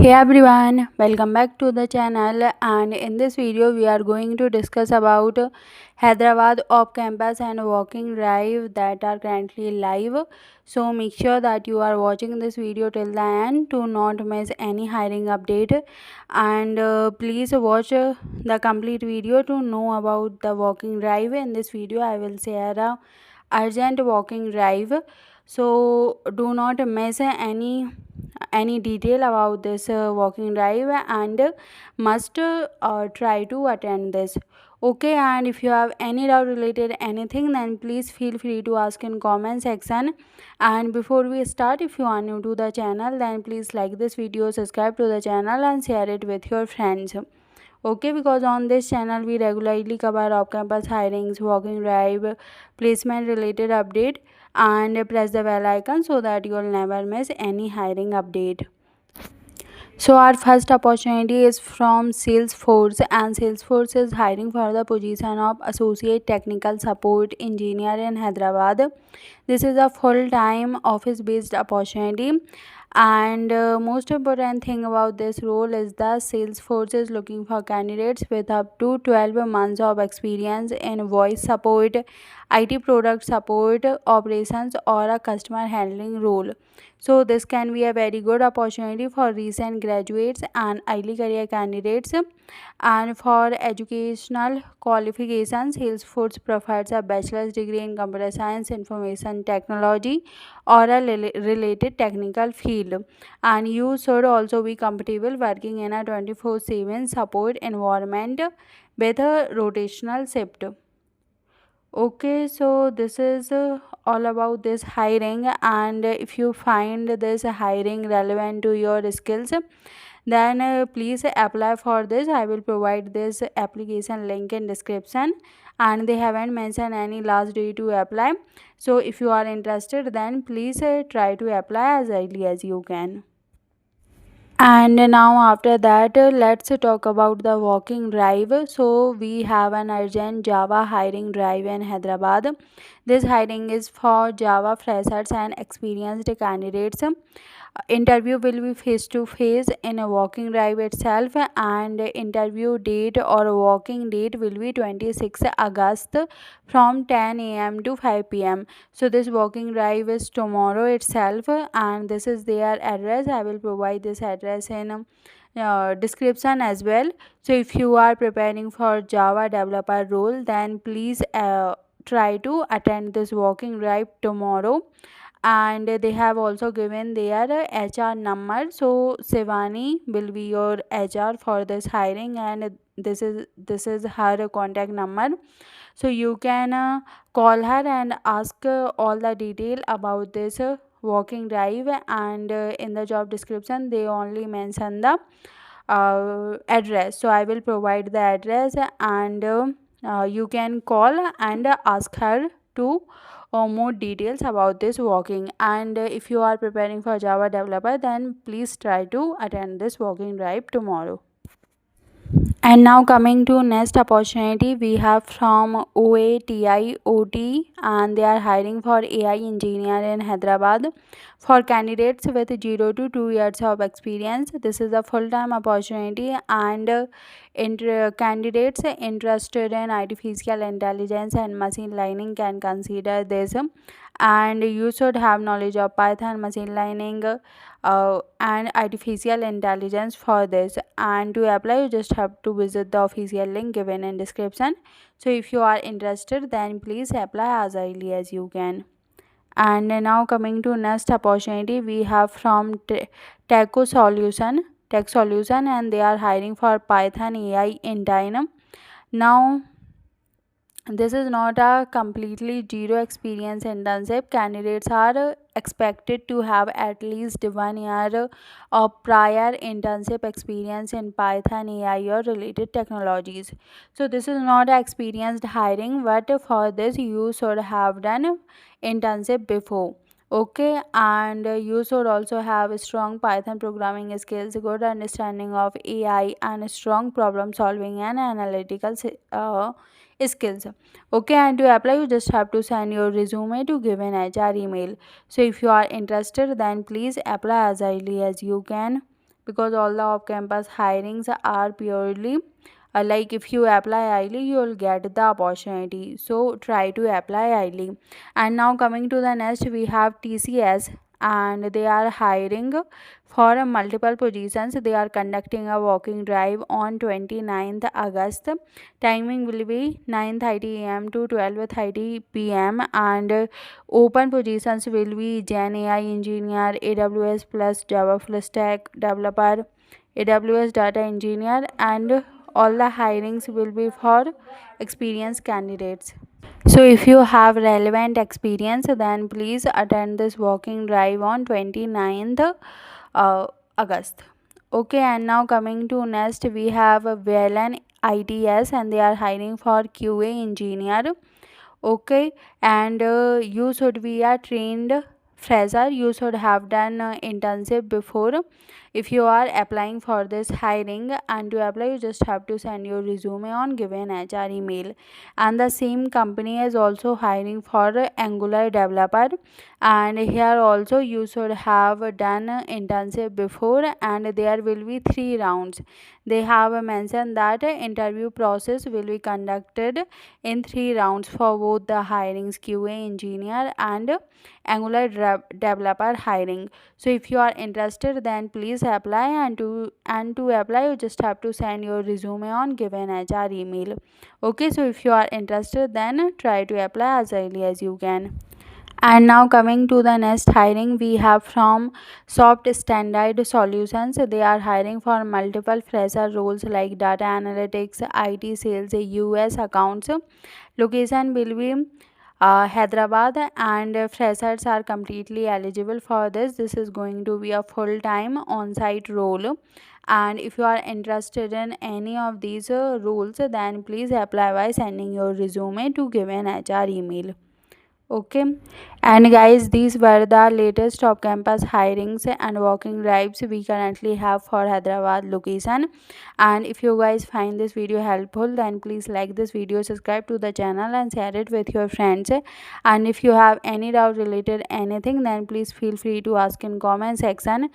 Hey everyone, welcome back to the channel, and in this video we are going to discuss about Hyderabad off campus and walking drive that are currently live. So make sure that you are watching this video till the end to not miss any hiring update, and please watch the complete video to know about the walking drive. In this video I will share a urgent walking drive, so do not miss any detail about this walking drive, and must try to attend this. Okay, and if you have any doubt related anything, then please feel free to ask in comment section. And before we start, if you are new to the channel, then please like this video, subscribe to the channel and share it with your friends. Okay, because on this channel we regularly cover off campus hirings, walking drive, placement related update, and press the bell icon so that you will never miss any hiring update. So our first opportunity is from Salesforce, and Salesforce is hiring for the position of associate technical support engineer in Hyderabad. This is a full-time office-based opportunity, and most important thing about this role is the Salesforce is looking for candidates with up to 12 months of experience in voice support, IT product support, operations, or a customer handling role. So this can be a very good opportunity for recent graduates and early career candidates. And for educational qualifications, Salesforce provides a bachelor's degree in computer science, information technology, or a related technical field. And you should also be comfortable working in a 24/7 support environment with a rotational shift. Okay, so this is all about this hiring, and if you find this hiring relevant to your skills, then please apply for this. I will provide this application link in description, and they haven't mentioned any last day to apply. So if you are interested, then please try to apply as early as you can. And now after that, let's talk about the walking drive. So we have an urgent Java hiring drive in Hyderabad. This hiring is for Java freshers and experienced candidates. Interview will be face to face in a walking drive itself, and interview date or walking date will be 26 August from 10 a.m. to 5 p.m. So this walking drive is tomorrow itself, and this is their address. I will provide this address in description as well. So if you are preparing for Java developer role, then please try to attend this walking drive tomorrow. And they have also given their HR number, so Shivani will be your HR for this hiring, and this is her contact number, so you can call her and ask all the detail about this walking drive. And in the job description they only mention the address, so I will provide the address, and you can call and ask her to more details about this walking. And if you are preparing for Java developer, then please try to attend this walking drive tomorrow. And now coming to next opportunity, we have from OATI, and they are hiring for AI engineer in Hyderabad for candidates with 0 to 2 years of experience. This is a full-time opportunity, and candidates interested in artificial intelligence and machine learning can consider this. And you should have knowledge of Python, machine learning, and artificial intelligence for this. And to apply, you just have to visit the official link given in description. So if you are interested, then please apply as early as you can. And now coming to next opportunity, we have from Techolution, and they are hiring for Python AI intern. Now this is not a completely zero experience internship. Candidates are expected to have at least 1 year of prior internship experience in Python, AI, or related technologies. So this is not a experienced hiring, but for this you should have done internship before. Okay, and you should also have strong Python programming skills, good understanding of AI, and strong problem solving and analytical skills. Okay, and to apply, you just have to send your resume to given HR email. So if you are interested, then please apply as early as you can. because all the off campus hirings are purely like if you apply early you will get the opportunity, so try to apply early. And now coming to the next, we have TCS, and they are hiring for multiple positions. They are conducting a walking drive on 29th August. Timing will be 9:30 a.m. to 12:30 p.m. and open positions will be Gen AI engineer, AWS plus Java full stack developer, AWS data engineer, and all the hirings will be for experienced candidates. So if you have relevant experience, then please attend this walking drive on 29th uh, August. Okay, and now coming to next, we have Belen ITS, and they are hiring for QA engineer. Okay, and you should be a trained fresher. You should have done internship before. If you are applying for this hiring, and to apply you just have to send your resume on given HR email. And the same company is also hiring for Angular developer, and here also you should have done internship before, and there will be 3 rounds. They have mentioned that interview process will be conducted in 3 rounds for both the hirings, QA engineer and Angular developer hiring. So if you are interested, then please apply, and to apply you just have to send your resume on given HR email. Okay, so if you are interested, then try to apply as early as you can. And now coming to the next hiring, we have from SoftStandard Solutions. They are hiring for multiple fresher roles like data analytics, IT sales, US accounts. Location will be Hyderabad, and freshers are completely eligible for this. This is going to be a full-time on-site role. And if you are interested in any of these roles, then please apply by sending your resume to given HR email. Okay, and guys, these were the latest top campus hirings and walking drives we currently have for Hyderabad location. And if you guys find this video helpful, then please like this video, subscribe to the channel, and share it with your friends. And if you have any doubt related anything, then please feel free to ask in comment section.